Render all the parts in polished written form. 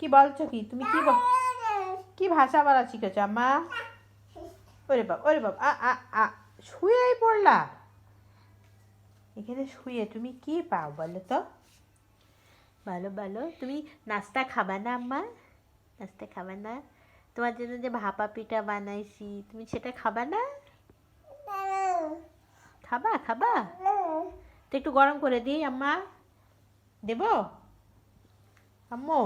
কি বলছো কি তুমি? কি ভাষা বলা শিখেছো আম্মা? ওরে বাপ আ আ আ শুয়েই পড়লা? এখানে শুয়ে তুমি কি পাও বলো তো? বলো বলো, তুমি নাস্তা খাবা না আম্মা? নাস্তা খাবা না? তোমার জন্য যে ভাপা পিঠা বানাইছি তুমি সেটা খাবা না? খাবা খাবা? তো একটু গরম করে দিই আম্মা? দেবো আম্মু?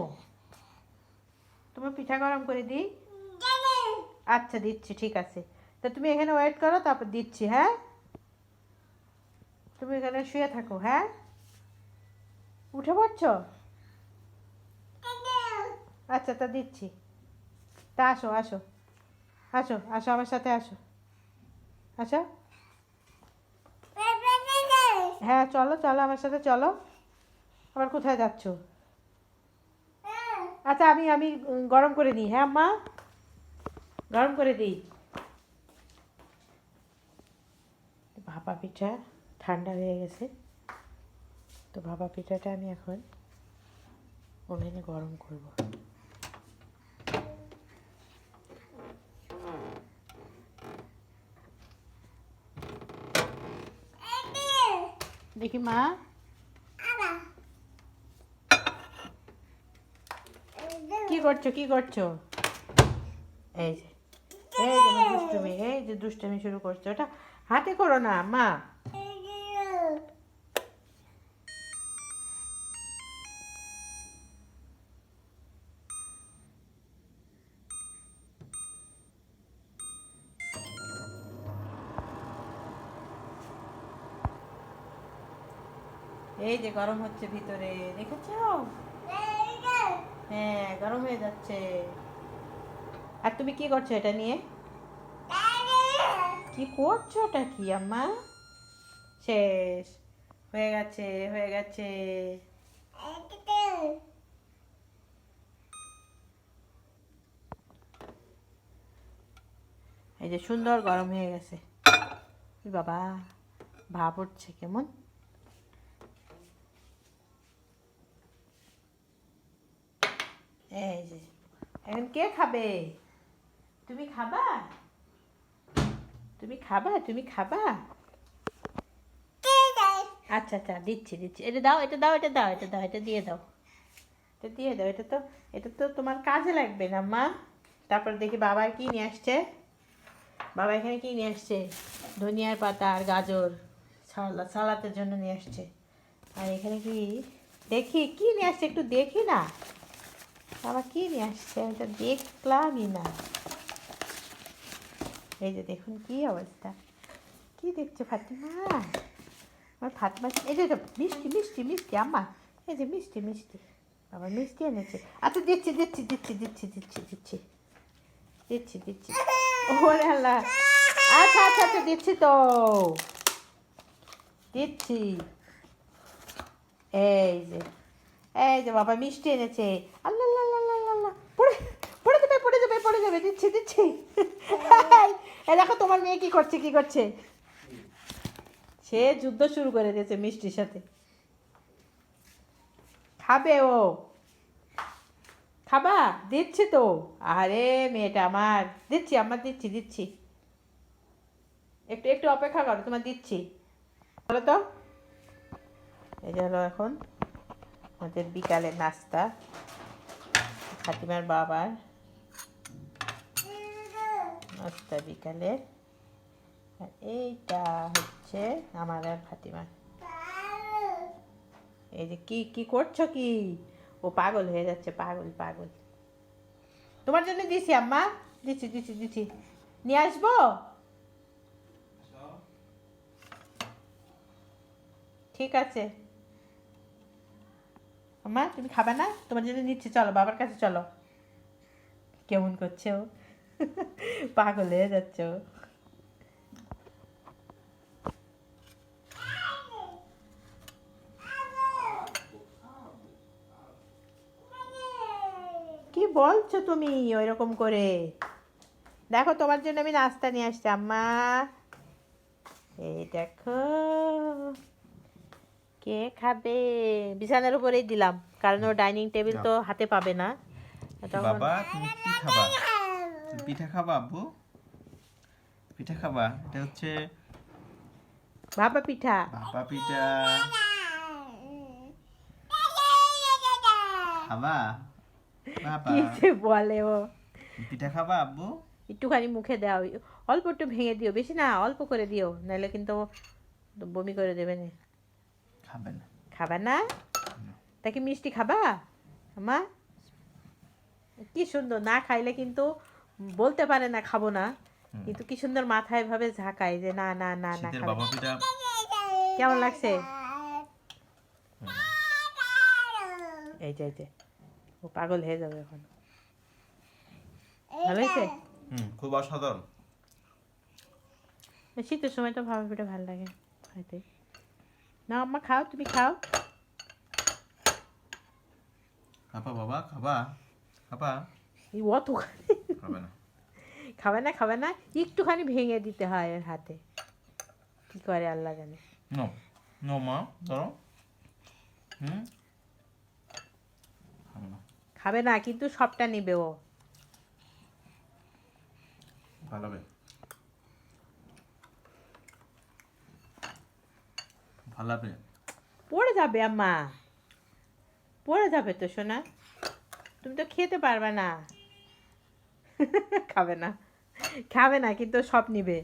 তোমার পিঠা গরম করে দিই? আচ্ছা দিচ্ছি, ঠিক আছে। তা তুমি এখানে ওয়েট করো, তারপর দিচ্ছি। হ্যাঁ, তুমি এখানে শুয়ে থাকো। হ্যাঁ, উঠে পড়ছো? আচ্ছা, তা দিচ্ছি। তা আসো আসো আসো আসো, আমার সাথে আসো। আসো। হ্যাঁ, চলো চলো, আমার সাথে চলো। আবার কোথায় যাচ্ছো? আচ্ছা, আমি আমি গরম করে দিই। হ্যাঁ আম্মা, গরম করে দিই। ভাপা পিঠা ঠান্ডা হয়ে গেছে, তো ভাপা পিঠাটা আমি এখন ওভেনে গরম করব। দেখি মা, কি করছো কি করছো? এই যে দুষ্টুমি, এই যে দুষ্টুমি শুরু করছো। ওটা হাতে করো না মা। এই যে গরম হচ্ছে ভিতরে, দেখেছো? হ্যাঁ, গরম হয়ে যাচ্ছে। আর তুমি কি করছো এটা নিয়ে? কি করছো ওটা কি আম্মা? শেষ হয়ে গেছে, হয়ে গেছে। এই যে সুন্দর গরম হয়ে গেছে। বাবা, ভাপ উঠছে কেমন। এই যে এখন কে খাবে? তুমি খাবা? তুমি খাবা? তুমি খাবা? আচ্ছা আচ্ছা, দিচ্ছি দিচ্ছি। এটা দাও, এটা দাও, এটা দাও, এটা দাও, এটা দিয়ে দাও, এটা দিয়ে দাও। এটা তো তোমার কাজে লাগবে না মা। তারপর দেখি বাবা কি নিয়ে আসছে। বাবা এখানে কি নিয়ে আসছে? ধনিয়ার পাতা আর গাজর সালাতের জন্য নিয়ে আসছে। আর এখানে কি দেখি কি নিয়ে আসছে, একটু দেখি না বাবা কি নিয়ে আসছে, আমি তো দেখলামই না। এই যে দেখুন কি অবস্থা। কি দেখছো ফাতিমা? আমার ফাতিমা, এই যে মিষ্টি মিষ্টি মিষ্টি আম্মা, এই যে মিষ্টি মিষ্টি, বাবা মিষ্টি এনেছে। আচ্ছা দিচ্ছি দিচ্ছি দিচ্ছি দিচ্ছি দিচ্ছি দিচ্ছি দিচ্ছি দিচ্ছি। ওরে আল্লাহ, আচ্ছা আচ্ছা আচ্ছা, দিচ্ছি তো, দিচ্ছি। এই যে, এই যে বাবা মিষ্টি এনেছে। আল্লাহ আল্লাহ আল্লাহ আল্লাহ আল্লাহ, পড়ে পড়ে যাবে পড়ে যাবে পড়ে যাবে। দিচ্ছি দিচ্ছি। এই দেখো তোমার মেয়ে কি করছে কি করছে। সে যুদ্ধ শুরু করে দিয়েছে মিষ্টির সাথে। খাবে ও? খাবা? দিচ্ছি তো। আরে মেয়েটা আমার, দিচ্ছি আমার, দিচ্ছি দিচ্ছি। একটু একটু অপেক্ষা করো, তোমার দিচ্ছি। বলো তো। এই যে হলো এখন আমাদের বিকালের নাস্তা, ফাতিমার বাবার নাস্তা বিকালে। আর এইটা হচ্ছে আমার আর ফাতিমার। এই যে কি কি করছো কি? ও পাগল হয়ে যাচ্ছে, পাগল পাগল। তোমার জন্য দিছি আম্মা, দিচ্ছি দিচ্ছি দিচ্ছি। নিয়ে আসবো? ঠিক আছে আম্মা, তুমি খাবে না? তোমার জন্য নিচ্ছি, চলো বাবার কাছে চলো। কেমন করছে ও, পাগল হয়ে যাচ্ছে ও। কি বলছো তুমি ওইরকম করে? দেখো তোমার জন্য আমি নাস্তা নিয়ে আসছি আম্মা। এই দেখো, কে খাবে? বিছানার উপরেই দিলাম, কারণ ও ডাইনিং টেবিল তো হাতে পাবে না, তখন বাবা তুমি কি খাবা? তুমি পিঠা খাবা আব্বু? পিঠা খাবা? এটা হচ্ছে ভাপা পিঠা। ভাপা পিঠা। খাবা? বাবা কি যে বলে ও। পিঠা খাবা আব্বু? একটুখানি মুখে দাও, অল্প একটু ভেঙে দিও, বেশি না, অল্প করে দিও, নাহলে কিন্তু বমি করে দেবে না। খাবে না। খাবা না? তা কি মিষ্টি খাবা মা? কি সুন্দর, না খাইলে কিন্তু বলতে পারে না খাবো না, হুম। কিন্তু কি সুন্দর মাথায় ভাবে ঝাঁকায় যে না না না না শীতের খাবে ভাপা না। পিঠা। কেমন লাগছে? হুম। এই যে ও পাগল হয়ে যাবে এখন। ভালো হয়েছে? খুব অসাধারণ। শীতের সময় তো ভাপা পিঠা ভালো লাগে খাইতে। না আম্মা খাও, তুমি খাও। খাবা বাবা? খাবা? খাবা? এই অত খাবে না। খাবে না, খাবে না, একটুখানি ভেঙে দিতে হয় এর হাতে, কি করে আল্লাহ জানে। নো নো মা ধরো। হুম। খাবে না। খাবে না কিন্তু সবটা নিবে ও। ভালো হবে। ভালো হবে। পড়ে যাবে আম্মা, পড়ে যাবে তো সোনা, তুমি তো খেতে পারবে না। খাবে না, খাবে না কিন্তু সব নিবে।